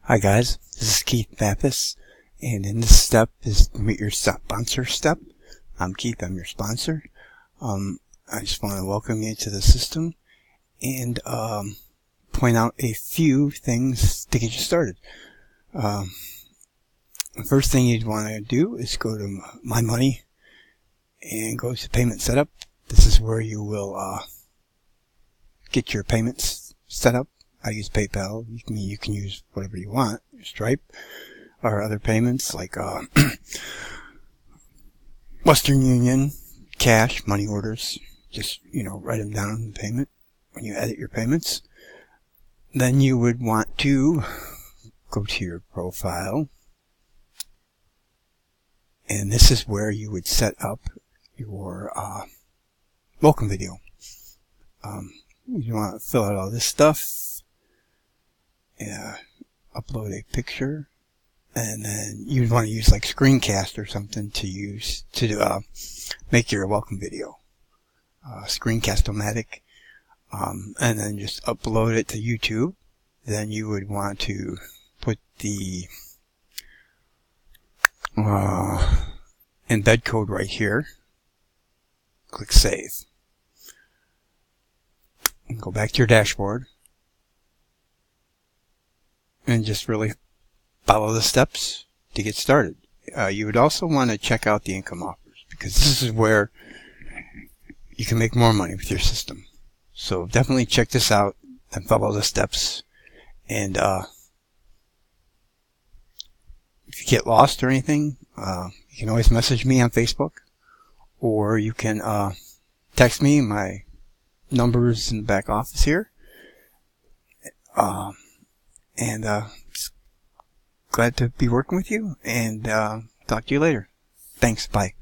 Hi guys, this is Keith Mathis, and in this step is meet your sponsor step. I'm Keith, I'm your sponsor. I just want to welcome you to the system and point out a few things to get you started. The first thing you'd want to do is go to My Money and go to Payment Setup. This is where you will get your payments set up. I use PayPal. You can use whatever you want, Stripe, or other payments like Western Union, cash, money orders. Just, write them down in the payment when you edit your payments. Then you would want to go to your profile, and this is where you would set up your welcome video. You want to fill out all this stuff. Upload a picture, and then you'd want to use like Screencast or something to use to make your welcome video. Screencast-O-Matic, and then just upload it to YouTube. Then you would want to put the embed code right here. Click Save. And go back to your dashboard. And just really follow the steps to get started. You would also want to check out the income offers, because this is where you can make more money with your system. So definitely check this out and follow the steps. And if you get lost or anything, you can always message me on Facebook, or you can text me. My number's in the back office here. And glad to be working with you, and talk to you later. Thanks. Bye.